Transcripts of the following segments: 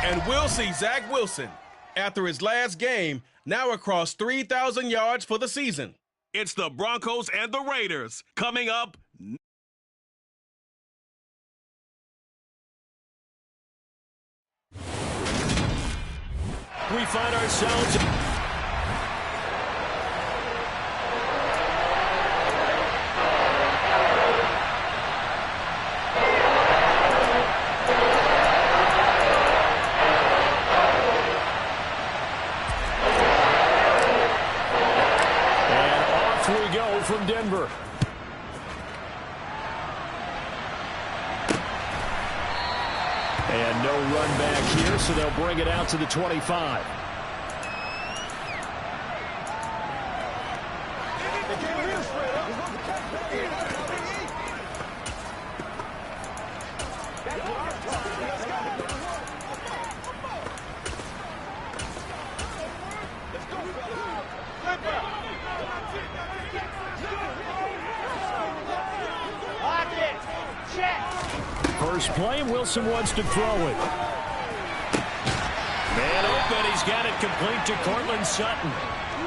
And we'll see Zach Wilson, after his last game, now across 3,000 yards for the season. It's the Broncos and the Raiders coming up. We find ourselves... from Denver. And no run back here, so they'll bring it out to the 25. First play, Wilson wants to throw it. Man open, he's got it complete to Cortland Sutton.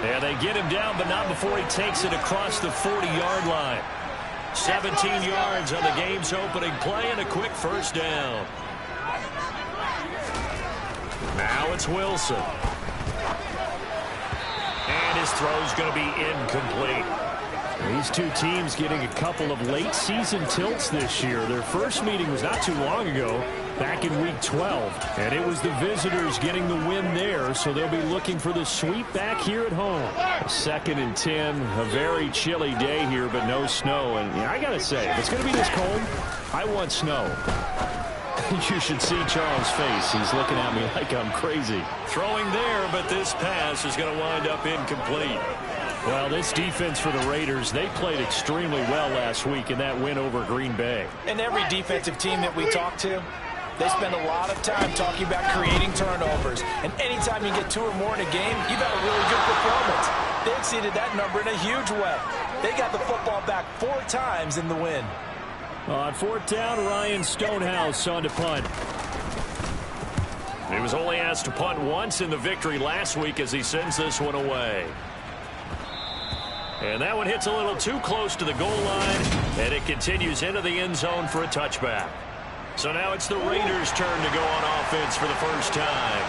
And they get him down, but not before he takes it across the 40-yard line. 17 yards on the game's opening play and a quick first down. Now it's Wilson. And his throw's going to be incomplete. These two teams getting a couple of late-season tilts this year. Their first meeting was not too long ago, back in Week 12. And it was the visitors getting the win there, so they'll be looking for the sweep back here at home. 2nd and 10, a very chilly day here, but no snow. And I got to say, if it's going to be this cold, I want snow. You should see Charles' face. He's looking at me like I'm crazy. Throwing there, but this pass is going to wind up incomplete. Well, this defense for the Raiders, they played extremely well last week in that win over Green Bay. And every defensive team that we talk to, they spend a lot of time talking about creating turnovers. And anytime you get 2 or more in a game, you've had a really good performance. They exceeded that number in a huge way. They got the football back 4 times in the win. On 4th down, Ryan Stonehouse on to punt. He was only asked to punt once in the victory last week as he sends this one away. And that one hits a little too close to the goal line, and it continues into the end zone for a touchback. So now it's the Raiders' turn to go on offense for the first time.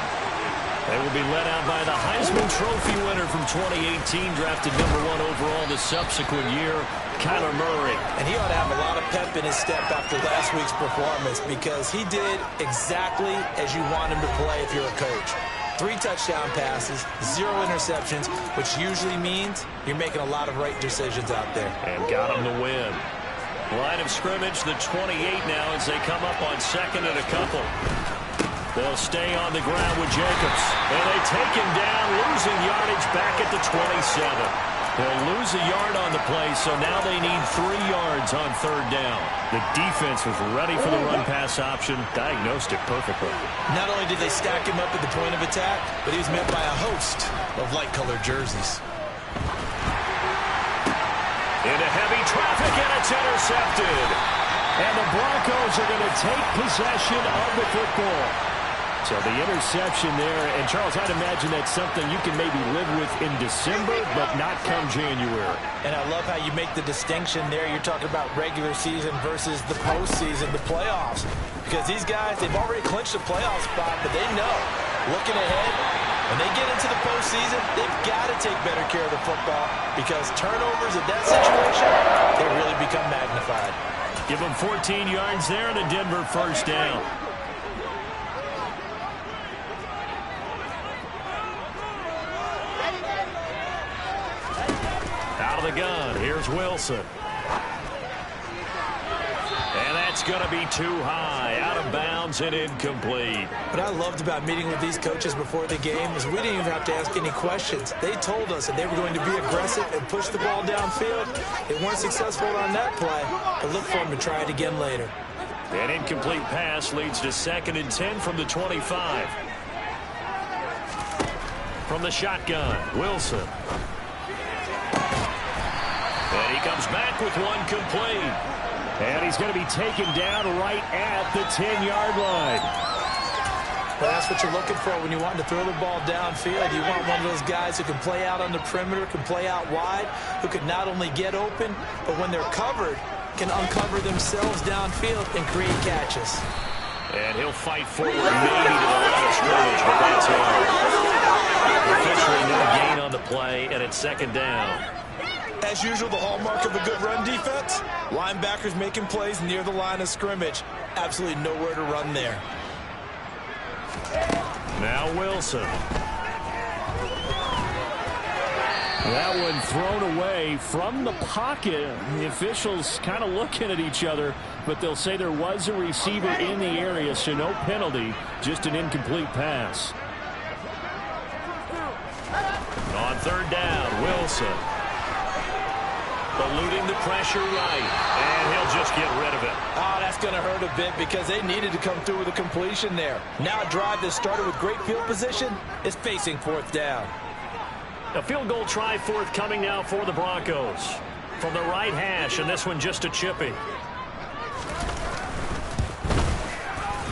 They will be led out by the Heisman Trophy winner from 2018, drafted #1 overall the subsequent year, Kyler Murray. And he ought to have a lot of pep in his step after last week's performance because he did exactly as you want him to play if you're a coach. 3 touchdown passes, 0 interceptions, which usually means you're making a lot of right decisions out there. And got him the win. Line of scrimmage, the 28 now as they come up on 2nd and a couple. They'll stay on the ground with Jacobs. And they take him down, losing yardage back at the 27. They'll lose a yard on the play, so now they need 3 yards on 3rd down. The defense was ready for the run-pass option, diagnosed it perfectly. Not only did they stack him up at the point of attack, but he was met by a host of light-colored jerseys. Into heavy traffic, and it's intercepted. And the Broncos are going to take possession of the football. So the interception there, and Charles, I'd imagine that's something you can maybe live with in December, but not come January. And I love how you make the distinction there. You're talking about regular season versus the postseason, the playoffs. Because these guys, they've already clinched a playoff spot, but they know, looking ahead, when they get into the postseason, they've got to take better care of the football because turnovers in that situation, they really become magnified. Give them 14 yards there and a Denver first down. Out of the gun, here's Wilson. And that's going to be too high, out of bounds and incomplete. What I loved about meeting with these coaches before the game is we didn't even have to ask any questions. They told us that they were going to be aggressive and push the ball downfield. They weren't successful on that play, but look for them to try it again later. An incomplete pass leads to 2nd and 10 from the 25. From the shotgun, Wilson. And he comes back with one complete. And he's going to be taken down right at the 10-yard line. Well, that's what you're looking for when you want to throw the ball downfield. You want one of those guys who can play out on the perimeter, can play out wide, who can not only get open, but when they're covered, can uncover themselves downfield and create catches. And he'll fight forward maybe to the line of scrimmage, but that's all. Officially no gain on the play, and it's second down. As usual, the hallmark of a good run defense, linebackers making plays near the line of scrimmage. Absolutely nowhere to run there. Now Wilson. That one thrown away from the pocket. The officials kind of looking at each other, but they'll say there was a receiver in the area, so no penalty, just an incomplete pass. On third down, Wilson. Eluding the pressure right, and he'll just get rid of it. Oh, that's going to hurt a bit because they needed to come through with a completion there. Now a drive that started with great field position is facing fourth down. A field goal try forthcoming now for the Broncos. From the right hash, and this one just a chippy.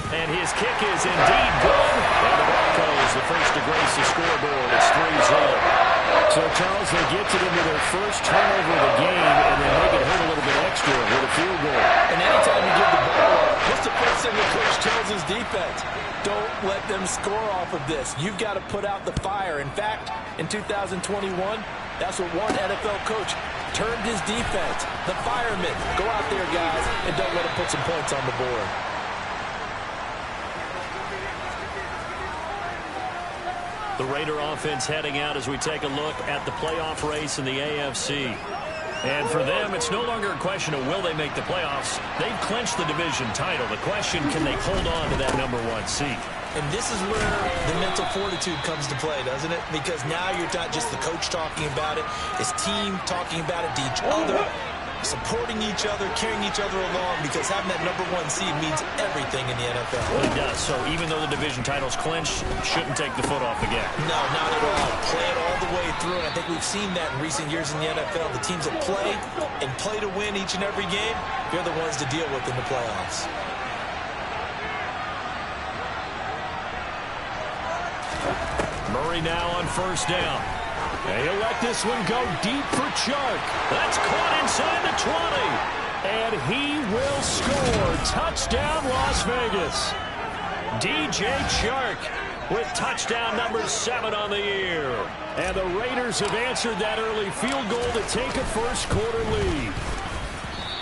And his kick is indeed good. And the Broncos, the first to grace the scoreboard. It's 3-0. So, Charles, they get it into their first turnover of the game, and then they get hit a little bit extra with a field goal. And anytime you give the ball up, what's the first thing the coach tells his defense? Don't let them score off of this. You've got to put out the fire. In fact, in 2021, that's what one NFL coach termed his defense. The firemen. Go out there, guys, and don't let them put some points on the board. The Raider offense heading out as we take a look at the playoff race in the AFC. And for them, it's no longer a question of will they make the playoffs. They've clinched the division title. The question, can they hold on to that #1 seed? And this is where the mental fortitude comes to play, doesn't it? Because now you're not just the coach talking about it, his team talking about it to each other, supporting each other, carrying each other along, because having that #1 seed means everything in the NFL. Well, it does. So even though the division title's clinched, shouldn't take the foot off the gas. No, not at all. Play it all the way through, and I think we've seen that in recent years in the NFL. The teams that play and play to win each and every game, they're the ones to deal with in the playoffs. Murray now on first down. And he'll let this one go deep for Chark. That's caught inside the 20. And he will score. Touchdown, Las Vegas. DJ Chark with touchdown number 7 on the year. And the Raiders have answered that early field goal to take a first-quarter lead.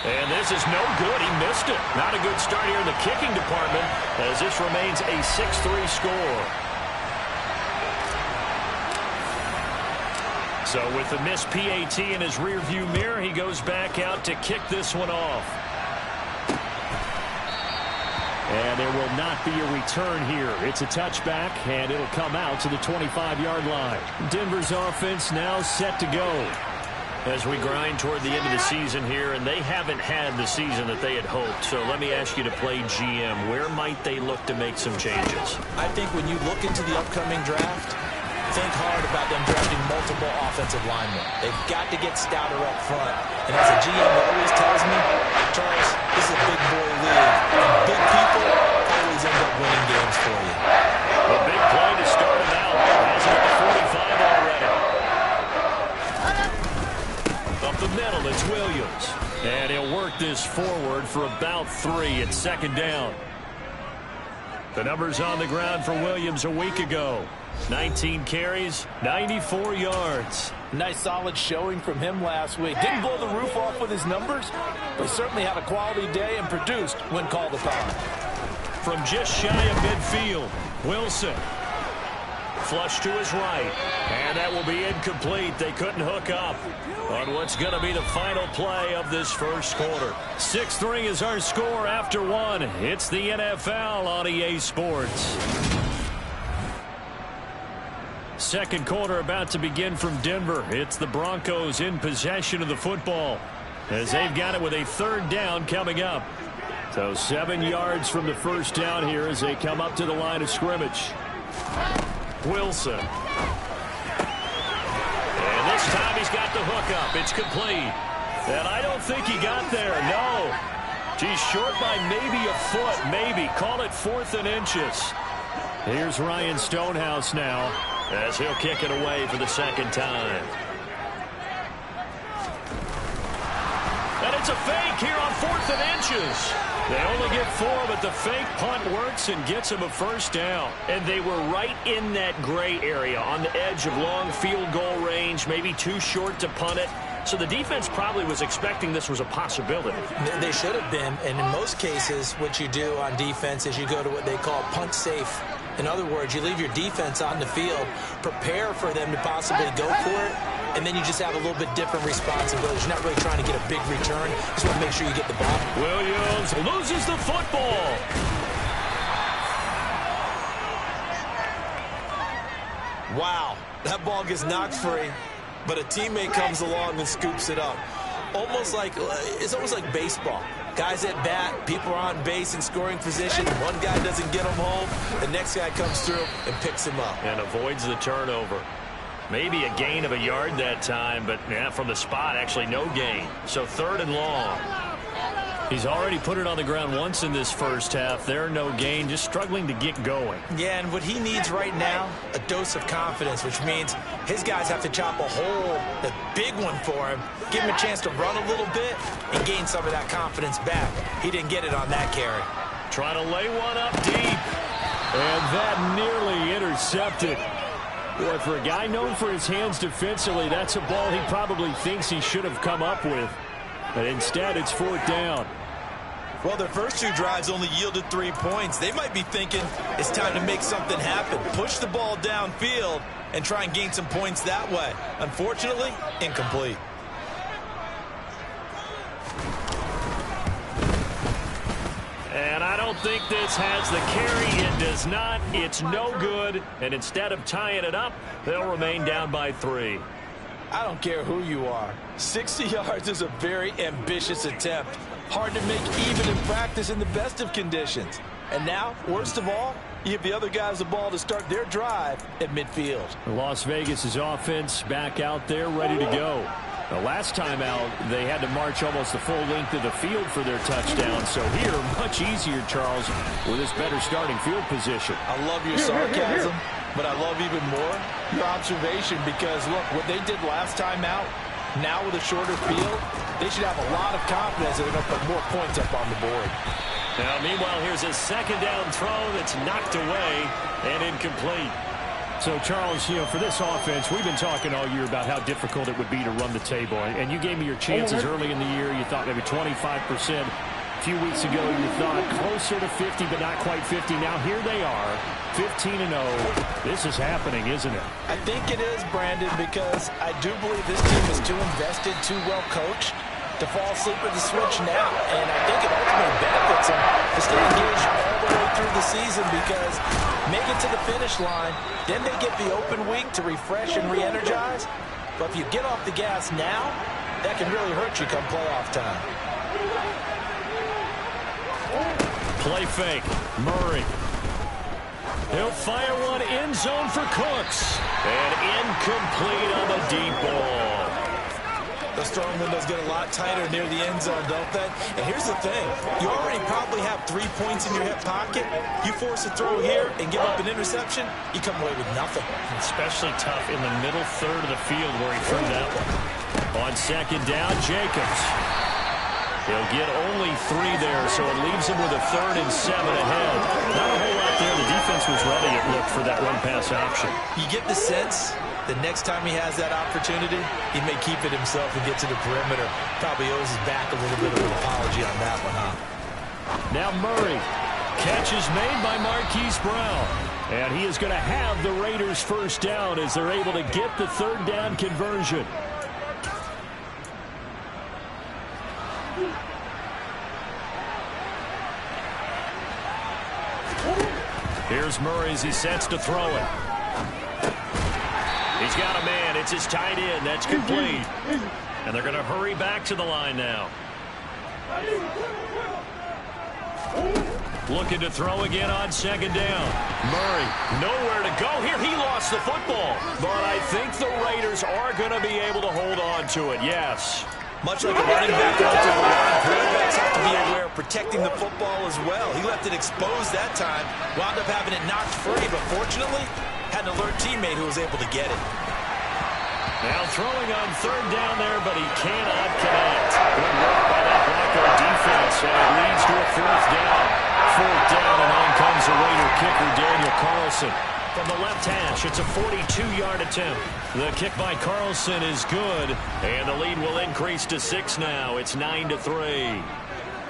And this is no good. He missed it. Not a good start here in the kicking department as this remains a 6-3 score. So with the missed PAT in his rearview mirror, he goes back out to kick this one off. And there will not be a return here. It's a touchback, and it'll come out to the 25-yard line. Denver's offense now set to go as we grind toward the end of the season here, and they haven't had the season that they had hoped. So let me ask you to play GM. Where might they look to make some changes? I think when you look into the upcoming draft, think hard about them drafting multiple offensive linemen. They've got to get stouter up front. And as a GM always tells me, Charles, this is a big boy league. And big people always end up winning games for you. A big play to start him out. Has him at the 45 already. Up the middle, it's Williams. And he'll work this forward for about 3 at second down. The numbers on the ground for Williams a week ago. 19 carries, 94 yards. Nice solid showing from him last week. Didn't blow the roof off with his numbers, but certainly had a quality day and produced when called upon. From just shy of midfield, Wilson. Flush to his right. And that will be incomplete. They couldn't hook up on what's going to be the final play of this first quarter. 6-3 is our score after 1. It's the NFL on EA Sports. Second quarter about to begin from Denver. It's the Broncos in possession of the football as they've got it with a third down coming up. So 7 yards from the first down here as they come up to the line of scrimmage. Wilson. And this time he's got the hook up. It's complete. And I don't think he got there. No. He's short by maybe a foot. Maybe. Call it 4th and inches. Here's Ryan Stonehouse now as he'll kick it away for the second time. And it's a fake here on 4th and inches. They only get 4, but the fake punt works and gets them a first down. And they were right in that gray area on the edge of long field goal range, maybe too short to punt it. So the defense probably was expecting this was a possibility. They should have been, and in most cases, what you do on defense is you go to what they call punt safe. In other words, you leave your defense on the field, prepare for them to possibly go for it, and then you just have a little bit different responsibility. You're not really trying to get a big return. You just want to make sure you get the ball. Williams loses the football. Wow, that ball gets knocked free, but a teammate comes along and scoops it up. It's almost like baseball. Guys at bat, people are on base in scoring position. One guy doesn't get him home. The next guy comes through and picks him up. And avoids the turnover. Maybe a gain of a yard that time, but yeah, from the spot, actually no gain. So 3rd and long. He's already put it on the ground once in this first half. There, no gain, just struggling to get going. Yeah, and what he needs right now, a dose of confidence, which means his guys have to chop a hole, a big one for him, give him a chance to run a little bit and gain some of that confidence back. He didn't get it on that carry. Trying to lay one up deep. And that nearly intercepted. Boy, for a guy known for his hands defensively, that's a ball he probably thinks he should have come up with. But instead, it's 4th down. Well, their first 2 drives only yielded 3 points. They might be thinking it's time to make something happen. Push the ball downfield and try and gain some points that way. Unfortunately, incomplete. And I don't think this has the carry. It does not. It's no good. And instead of tying it up, they'll remain down by 3. I don't care who you are. 60 yards is a very ambitious attempt. Hard to make even in practice in the best of conditions. And now, worst of all, you give the other guys the ball to start their drive at midfield. Las Vegas' offense back out there ready to go. The last time out, they had to march almost the full length of the field for their touchdown. So here, much easier, Charles, with this better starting field position. I love your sarcasm, but I love even more your observation because, look, what they did last time out, now with a shorter field, they should have a lot of confidence that they're going to put more points up on the board. Now, meanwhile, here's a 2nd down throw that's knocked away and incomplete. So, Charles, for this offense, we've been talking all year about how difficult it would be to run the table. And you gave me your chances early in the year. You thought maybe 25%. A few weeks ago, you thought closer to 50, but not quite 50. Now, here they are, 15-0. This is happening, isn't it? I think it is, Brandon, because I do believe this team is too invested, too well coached to fall asleep at the switch now. And I think it ultimately benefits them to stay engaged all the way through the season because make it to the finish line, then they get the open week to refresh and re-energize. But if you get off the gas now, that can really hurt you come playoff time. Play fake. Murray. He'll fire one end zone for Cooks. And incomplete on the deep ball. Those throwing windows get a lot tighter near the end zone, don't they? And here's the thing. You already probably have 3 points in your hip pocket. You force a throw here and give up an interception, you come away with nothing. Especially tough in the middle third of the field where he threw that one. On 2nd down, Jacobs. He'll get only 3 there, so it leaves him with a 3rd and 7 ahead. Not a whole lot there. The defense was ready, it looked, for that run-pass option. You get the sense the next time he has that opportunity, he may keep it himself and get to the perimeter. Probably owes his back a little bit of an apology on that one, huh? Now Murray. Catch is made by Marquise Brown. And he is going to have the Raiders first down as they're able to get the 3rd down conversion. Here's Murray as he sets to throw it. He's got a man. It's his tight end. That's complete. And they're going to hurry back to the line now. Looking to throw again on 2nd down. Murray, nowhere to go here. He lost the football. But I think the Raiders are going to be able to hold on to it, yes. Much like a running back going through the line, quarterbacks have to be aware of protecting the football as well. He left it exposed that time, wound up having it knocked free, but fortunately had an alert teammate who was able to get it. Now throwing on third down there, but he cannot connect. Good work by that Bronco defense, and it leads to a fourth down. Fourth down, and on comes the Raider kicker, Daniel Carlson. From the left hash, it's a 42-yard attempt. The kick by Carlson is good, and the lead will increase to 6 now. It's 9-3.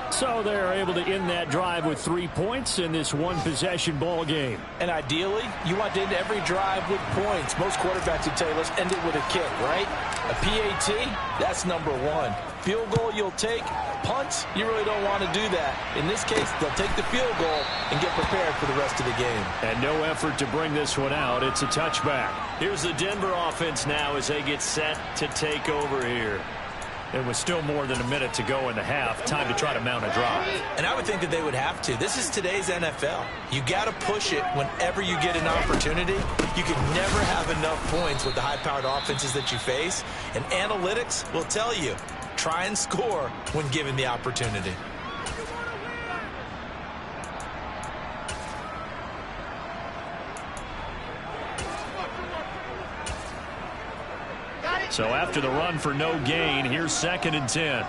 So they're able to end that drive with 3 points in this one-possession ball game. And ideally, you want to end every drive with points. Most quarterbacks would tell you, let's end it with a kick, right? A PAT, that's number 1. Field goal you'll take. Punts, you really don't want to do that. In this case, they'll take the field goal and get prepared for the rest of the game. And no effort to bring this one out. It's a touchback. Here's the Denver offense now as they get set to take over here. It was still more than a minute to go in the half. Time to try to mount a drive. And I would think that they would have to. This is today's NFL. You got to push it whenever you get an opportunity. You can never have enough points with the high-powered offenses that you face. And analytics will tell you, try and score when given the opportunity. So after the run for no gain, here's 2nd and 10.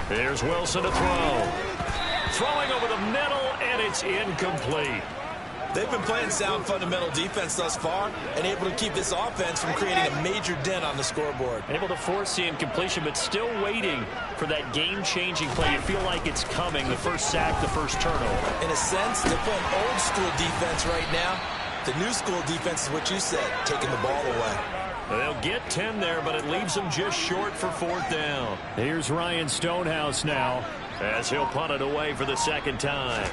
Here's Wilson to throw. Throwing over the middle, and it's incomplete. They've been playing sound fundamental defense thus far and able to keep this offense from creating a major dent on the scoreboard. Able to force the incompletion, but still waiting for that game-changing play. You feel like it's coming, the first sack, the first turnover. In a sense, they're playing old-school defense right now. The new school defense is what you said, taking the ball away. They'll get 10 there, but it leaves them just short for 4th down. Here's Ryan Stonehouse now as he'll punt it away for the 2nd time.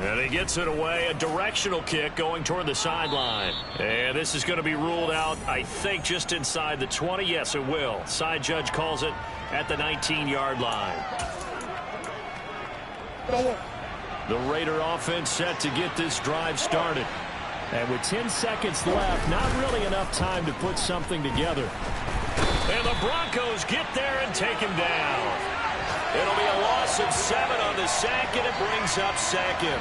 And he gets it away, a directional kick going toward the sideline. And this is going to be ruled out, I think, just inside the 20. Yes, it will. Side judge calls it at the 19-yard line. The Raider offense set to get this drive started. And with 10 seconds left, not really enough time to put something together. And the Broncos get there and take him down. It'll be a loss of 7 on the sack, and it brings up 2nd.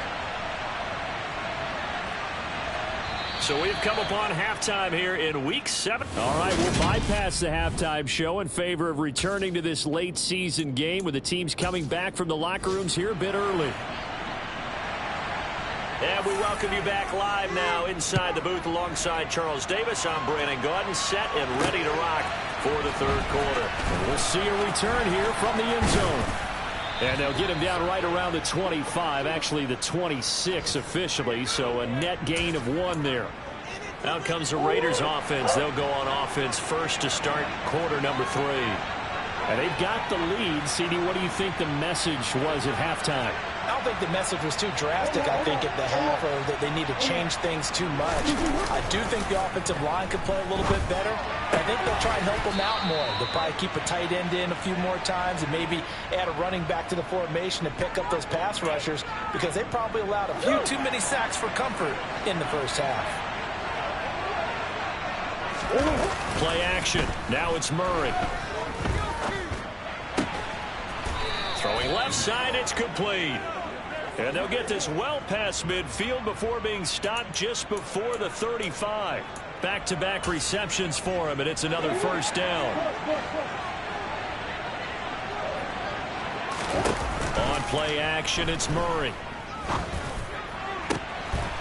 So we've come upon halftime here in Week 7. All right, we'll bypass the halftime show in favor of returning to this late-season game with the teams coming back from the locker rooms here a bit early. And we welcome you back live now inside the booth alongside Charles Davis. I'm Brandon Gaudin, set and ready to rock for the 3rd quarter. We'll see a return here from the end zone. And they'll get him down right around the 25, actually the 26 officially, so a net gain of 1 there. Out comes the Raiders offense. They'll go on offense first to start quarter number 3. And they've got the lead. CD, what do you think the message was at halftime? I don't think the message was too drastic, I think, at the half, or that they need to change things too much. I do think the offensive line could play a little bit better. I think they'll try and help them out more. They'll probably keep a tight end in a few more times and maybe add a running back to the formation to pick up those pass rushers, because they probably allowed a few too many sacks for comfort in the first half. Play action. Now it's Murray. Throwing left side, it's complete. And they'll get this well past midfield before being stopped just before the 35. Back-to-back receptions for him, and it's another 1st down. On play action, it's Murray.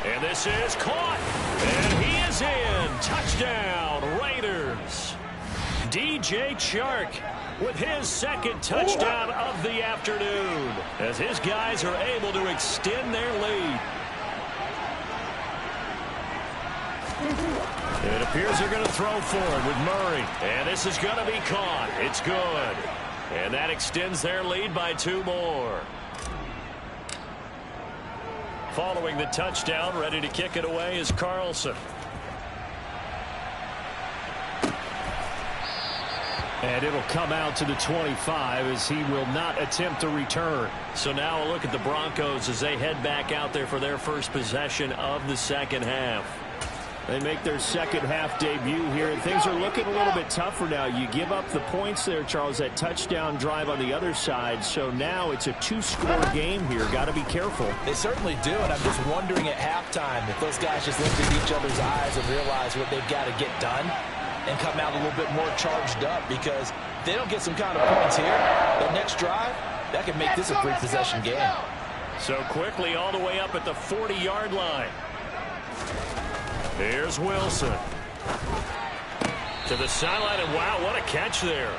And this is caught. And he is in. Touchdown, Raiders. DJ Chark with his 2nd touchdown of the afternoon, as his guys are able to extend their lead. It appears they're going to throw for it with Murray. And this is going to be caught. It's good. And that extends their lead by 2 more. Following the touchdown, ready to kick it away is Carlson. And it'll come out to the 25 as he will not attempt to return. So now a look at the Broncos as they head back out there for their first possession of the 2nd half. They make their second half debut here, and things are looking a little bit tougher now. You give up the points there, Charles, that touchdown drive on the other side. So now it's a two-score game here. Got to be careful. They certainly do, and I'm just wondering at halftime if those guys just looked at each other's eyes and realized what they've got to get done and come out a little bit more charged up, because if they don't get some kind of points here, the next drive, that could make this a three-possession game. So quickly all the way up at the 40-yard line. Here's Wilson. To the sideline, and wow, what a catch there.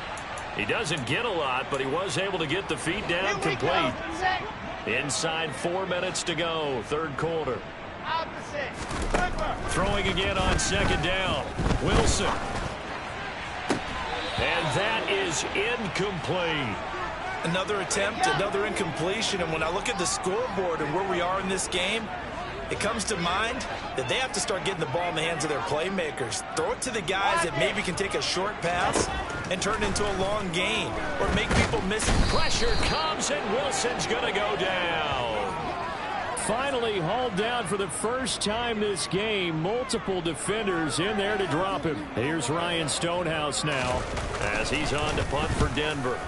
He doesn't get a lot, but he was able to get the feet down complete. Inside 4 minutes to go, third quarter. Throwing again on second down. Wilson. And that is incomplete. Another attempt, another incompletion, and when I look at the scoreboard and where we are in this game, it comes to mind that they have to start getting the ball in the hands of their playmakers. Throw it to the guys that maybe can take a short pass and turn it into a long gain or make people miss. Pressure comes, and Wilson's going to go down. Finally hauled down for the first time this game. Multiple defenders in there to drop him. Here's Ryan Stonehouse now as he's on to punt for Denver.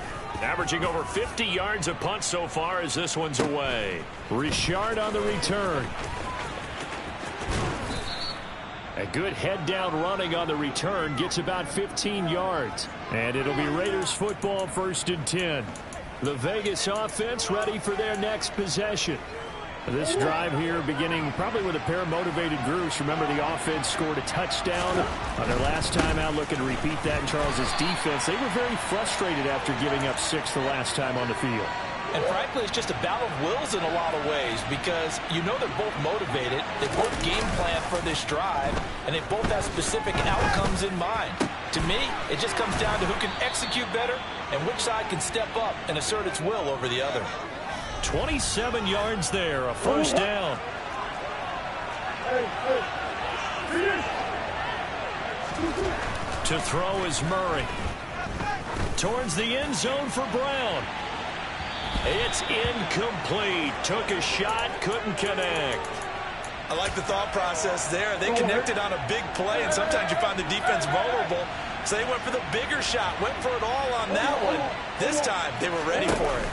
Averaging over 50 yards a punt so far as this one's away. Richard on the return. A good head down running on the return. Gets about 15 yards. And it'll be Raiders football, 1st and 10. The Vegas offense ready for their next possession. This drive here beginning probably with a pair of motivated groups. Remember, the offense scored a touchdown on their last time out. Looking to repeat that in Charles's defense. They were very frustrated after giving up 6 the last time on the field. And frankly, it's just a battle of wills in a lot of ways, because you know they're both motivated. They both game plan for this drive, and they both have specific outcomes in mind. To me, it just comes down to who can execute better and which side can step up and assert its will over the other. 27 yards there, a first down. To throw is Murray. Towards the end zone for Brown. It's incomplete. Took a shot, couldn't connect. I like the thought process there. They connected on a big play, and sometimes you find the defense vulnerable. So they went for the bigger shot, went for it all on that one. This time, they were ready for it.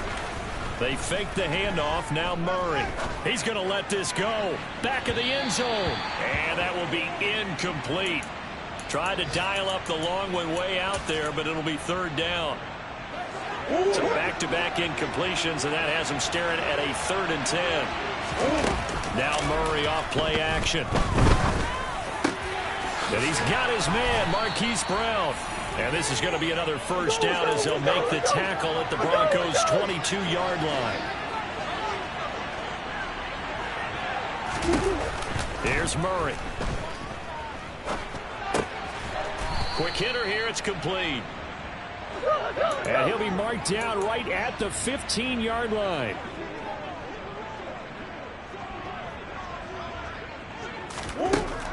They faked the handoff. Now Murray. He's going to let this go. Back of the end zone. And that will be incomplete. Tried to dial up the long one way out there, but it'll be third down. So back-to-back incompletions, and that has him staring at a 3rd and 10. Now Murray off play action. And he's got his man, Marquise Brown. And this is going to be another first down as they'll make the tackle at the Broncos' 22-yard line. Here's Murray. Quick hitter here, it's complete. And he'll be marked down right at the 15-yard line.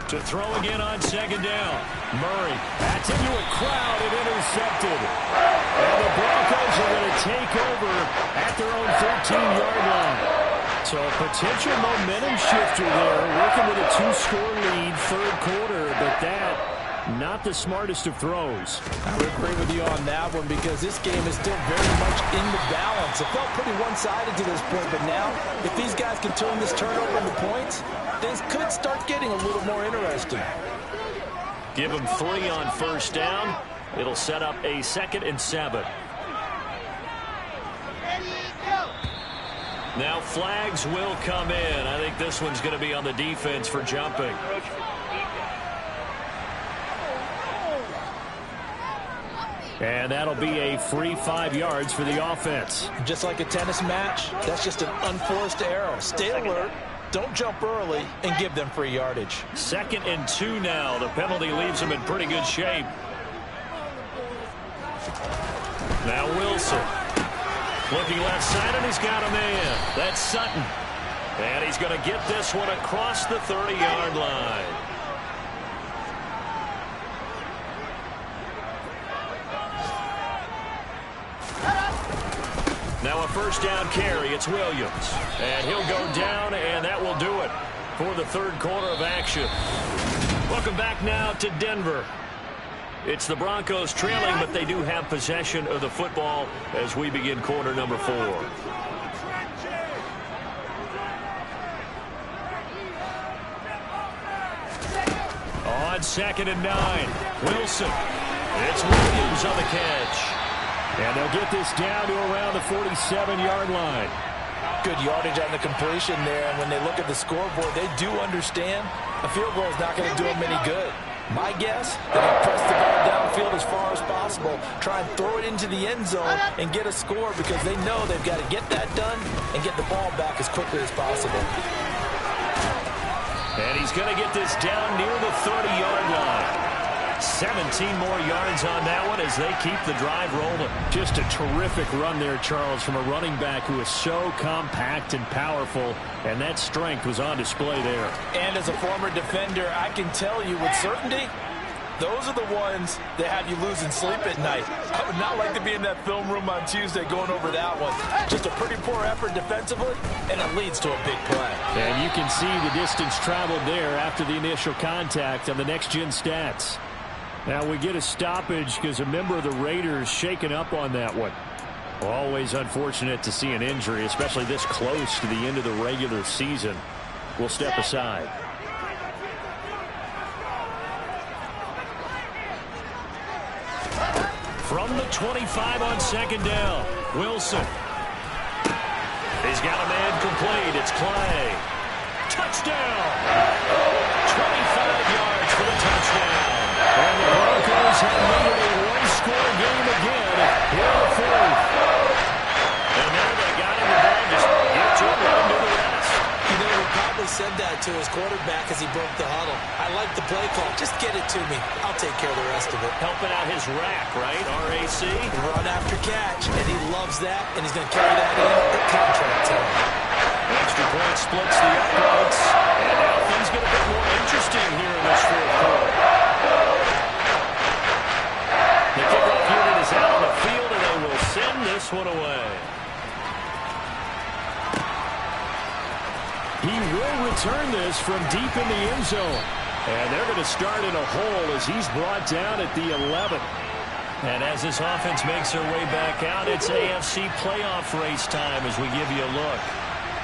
To throw again on second down. Murray, that's into a crowd and intercepted. And the Broncos are going to take over at their own 13-yard line. So a potential momentum shifter there, working with a 2-score lead, third quarter, but that not the smartest of throws. I would agree with you on that one, because this game is still very much in the balance. It felt pretty one-sided to this point, but now if these guys can turn this turnover into points, things could start getting a little more interesting. Give them 3 on first down. It'll set up a 2nd and 7. Now flags will come in. I think this one's going to be on the defense for jumping. And that'll be a free 5 yards for the offense. Just like a tennis match, that's just an unforced error. Stay alert, don't jump early, and give them free yardage. 2nd and 2 now. The penalty leaves them in pretty good shape. Now Wilson. Looking left side, and he's got a man. That's Sutton. And he's going to get this one across the 30-yard line. Now a first down carry. It's Williams. And he'll go down, and that will do it for the third quarter of action. Welcome back now to Denver. It's the Broncos trailing, but they do have possession of the football as we begin quarter number 4. On 2nd and 9, Wilson. It's Williams on the catch. And they'll get this down to around the 47-yard line. Good yardage on the completion there, and when they look at the scoreboard, they do understand a field goal is not going to do them any good. My guess, they're going to press the ball downfield as far as possible, try and throw it into the end zone and get a score because they know they've got to get that done and get the ball back as quickly as possible. And he's going to get this down near the 30-yard line. 17 more yards on that one as they keep the drive rolling. Just a terrific run there, Charles, from a running back who is so compact and powerful, and that strength was on display there. And as a former defender, I can tell you with certainty, those are the ones that have you losing sleep at night. I would not like to be in that film room on Tuesday going over that one. Just a pretty poor effort defensively, and it leads to a big play. And you can see the distance traveled there after the initial contact on the next-gen stats. Now we get a stoppage because a member of the Raiders shaken up on that one. Always unfortunate to see an injury, especially this close to the end of the regular season. We'll step aside. From the 25 on 2nd down, Wilson. He's got a man complete. It's Clay. Touchdown! 25 yards for the touchdown. And the Broncos have made it a one-score game again here in the 4th. And now they got him the ball. Just get to him and do the rest. You know, he probably said that to his quarterback as he broke the huddle. I like the play call. Just get it to me. I'll take care of the rest of it. Helping out his rack, right? RAC. Run after catch. And he loves that, and he's going to carry that in at contract time. Extra point splits the uprights. And now things get a bit more interesting here in this 4th quarter. The kickoff unit is out on the field, and they will send this one away. He will return this from deep in the end zone. And they're going to start in a hole as he's brought down at the 11. And as this offense makes their way back out, it's AFC playoff race time as we give you a look.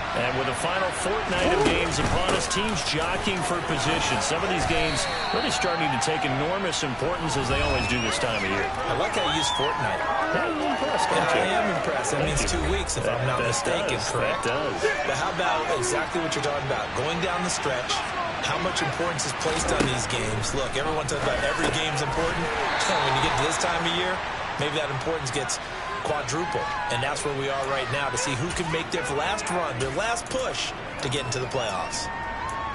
And with the final fortnight of games upon us, teams jockeying for position. Some of these games really starting to take enormous importance as they always do this time of year. I like how you use fortnight. Yeah, you're impressed, Yeah, I am impressed. That means 2 weeks, if I'm not mistaken, correct? That does. But how about exactly what you're talking about? Going down the stretch, how much importance is placed on these games? Look, everyone talks about every game's important. When you get to this time of year, maybe that importance gets quadruple. And that's where we are right now to see who can make their last run, their last push to get into the playoffs.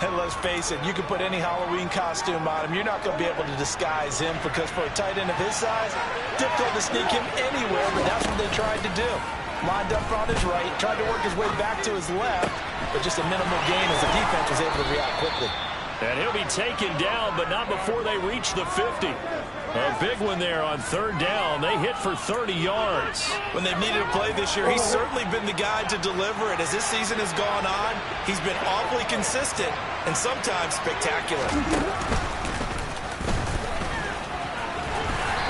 And let's face it, you can put any Halloween costume on him. You're not going to be able to disguise him because for a tight end of his size, difficult to sneak him anywhere, but that's what they tried to do. Lined up on his right, tried to work his way back to his left, but just a minimal gain as the defense was able to react quickly. And he'll be taken down, but not before they reach the 50. A big one there on 3rd down. They hit for 30 yards. When they've needed a play this year, he's certainly been the guy to deliver it. As this season has gone on, he's been awfully consistent and sometimes spectacular.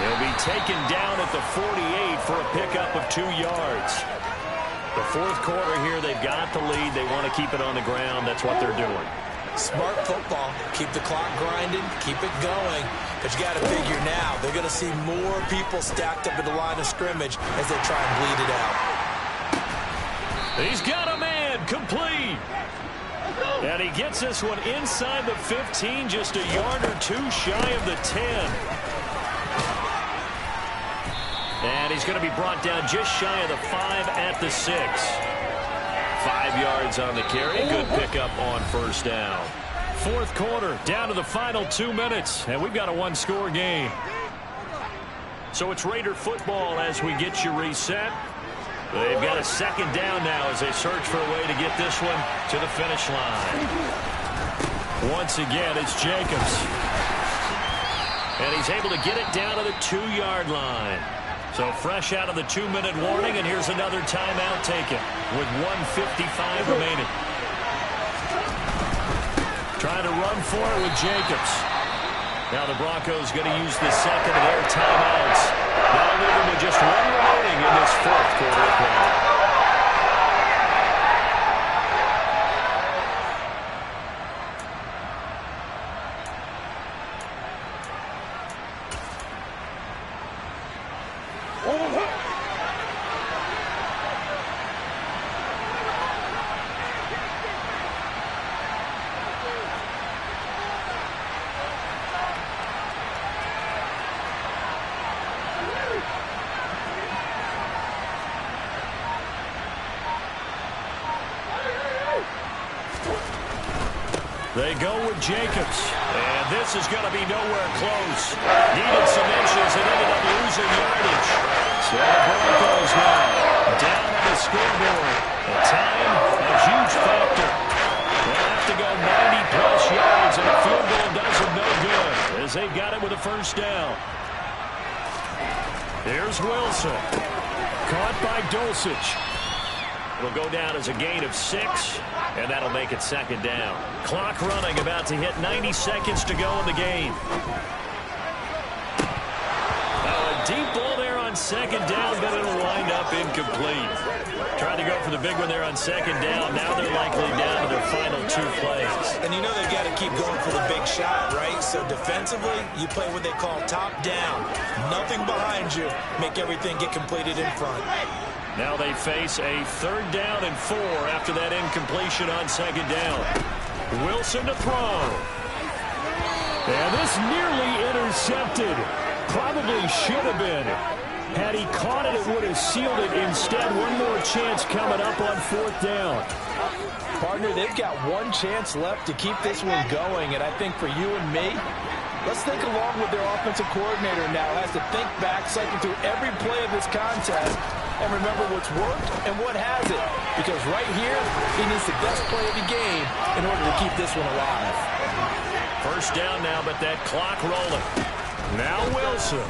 He'll be taken down at the 48 for a pickup of 2 yards. The 4th quarter here, they've got the lead. They want to keep it on the ground. That's what they're doing. Smart football. Keep the clock grinding. Keep it going. But you got to figure now, they're going to see more people stacked up at the line of scrimmage as they try and bleed it out. He's got a man complete. And he gets this one inside the 15, just a yard or 2 shy of the 10. And he's going to be brought down just shy of the 5 at the 6. 5 yards on the carry. Good pickup on 1st down. 4th quarter, down to the final 2 minutes, and we've got a one-score game. So it's Raider football as we get you reset. They've got a 2nd down now as they search for a way to get this one to the finish line. Once again, it's Jacobs. And he's able to get it down to the 2-yard line. So fresh out of the 2-minute warning, and here's another timeout taken with 1:55 remaining. Trying to run for it with Jacobs. Now the Broncos going to use the second of their timeouts. Now leaving with just one remaining in this fourth quarter of play. They go with Jacobs, and this is going to be nowhere close. Needed some inches and ended up losing yardage. So the Broncos now down on the scoreboard. The time, a huge factor. They'll have to go 90-plus yards, and a field goal does them no good as they've got it with a first down. Here's Wilson. Caught by Dulcich. It'll go down as a gain of 6, and that'll make it second down. Clock running, about to hit 90 seconds to go in the game. Now a deep ball there on second down, but it'll wind up incomplete. Trying to go for the big one there on second down. Now they're likely down to their final 2 plays. And you know they've got to keep going for the big shot, right? So defensively, you play what they call top down. Nothing behind you. Make everything get completed in front. Now they face a 3rd down and 4 after that incompletion on second down. Wilson to throw. And this nearly intercepted. Probably should have been. Had he caught it, it would have sealed it. Instead, one more chance coming up on 4th down. Partner, they've got one chance left to keep this one going, and I think for you and me, let's think along with their offensive coordinator now. Has to think back, cycle through every play of this contest, and remember what's worked and what hasn't. Because right here, he needs the best play of the game in order to keep this one alive. First down now, but that clock rolling. Now Wilson.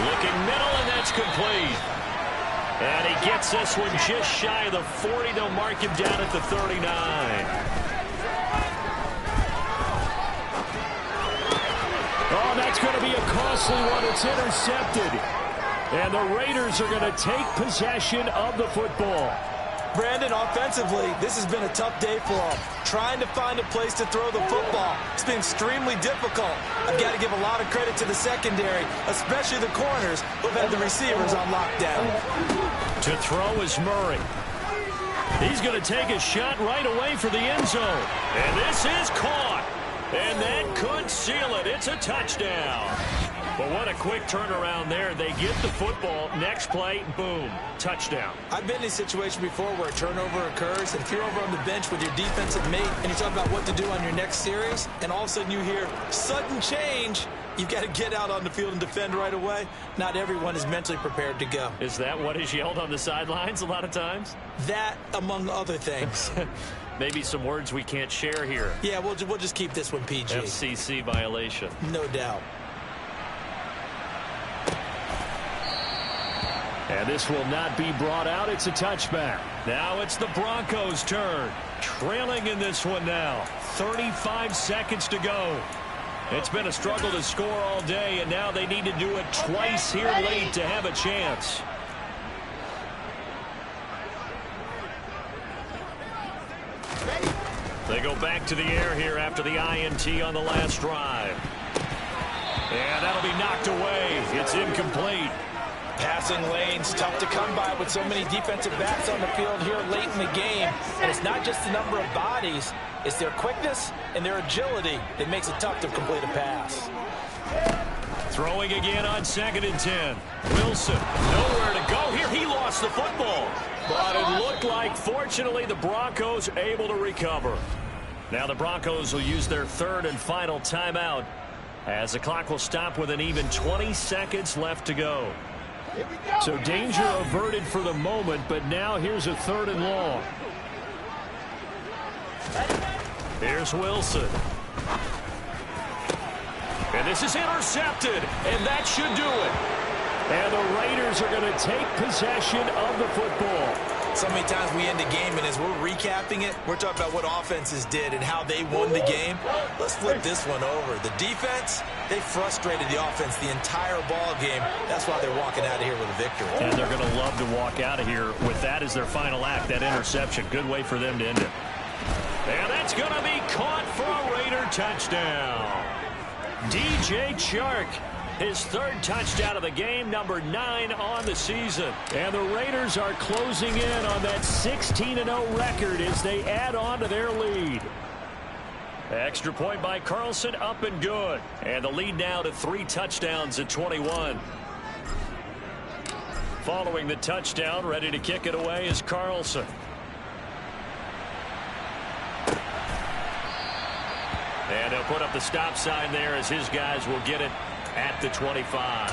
Looking middle, and that's complete. And he gets this one just shy of the 40. They'll mark him down at the 39. Oh, that's going to be a costly one. It's intercepted. And the Raiders are going to take possession of the football. Brandon, offensively, this has been a tough day for them. Trying to find a place to throw the football. It's been extremely difficult. I've got to give a lot of credit to the secondary, especially the corners who've had the receivers on lockdown. To throw is Murray. He's going to take a shot right away for the end zone. And this is caught. And that could seal it. It's a touchdown. But what a quick turnaround there. They get the football. Next play, boom, touchdown. I've been in a situation before where a turnover occurs, and if you're over on the bench with your defensive mate and you're talking about what to do on your next series, and all of a sudden you hear sudden change, you've got to get out on the field and defend right away. Not everyone is mentally prepared to go. Is that what is yelled on the sidelines a lot of times? That, among other things. Maybe some words we can't share here. Yeah, we'll just keep this one PG. FCC violation. No doubt. And this will not be brought out. It's a touchback. Now it's the Broncos' turn. Trailing in this one now. 35 seconds to go. It's been a struggle to score all day, and now they need to do it twice here late to have a chance. They go back to the air here after the INT on the last drive. And that'll be knocked away. It's incomplete. Passing lanes, tough to come by with so many defensive backs on the field here late in the game. And it's not just the number of bodies, it's their quickness and their agility that makes it tough to complete a pass. Throwing again on 2nd and 10. Wilson, nowhere to go here. He lost the football. But it looked like, fortunately, the Broncos able to recover. Now the Broncos will use their 3rd and final timeout as the clock will stop with an even 20 seconds left to go. So danger averted for the moment, but now here's a 3rd and long. Here's Wilson. And this is intercepted, and that should do it. And the Raiders are going to take possession of the football. So many times we end the game, and as we're recapping it, we're talking about what offenses did and how they won the game. Let's flip this one over. The defense, they frustrated the offense the entire ball game. That's why they're walking out of here with a victory. And they're going to love to walk out of here with that as their final act, that interception. Good way for them to end it. And that's going to be caught for a Raider touchdown. DJ Chark, his third touchdown of the game, number 9 on the season. And the Raiders are closing in on that 16-0 record as they add on to their lead. Extra point by Carlson, up and good. And the lead now to 3 touchdowns at 21. Following the touchdown, ready to kick it away is Carlson. And he'll put up the stop sign there as his guys will get it at the 25.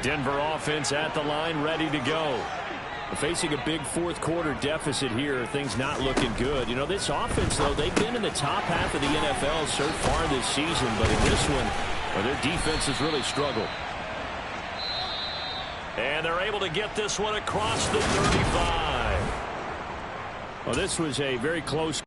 Denver offense at the line, ready to go. Facing a big fourth quarter deficit here, things not looking good. You know, this offense, though, they've been in the top half of the NFL so far this season, but in this one, well, their defense has really struggled. And they're able to get this one across the 35. Well, this was a very close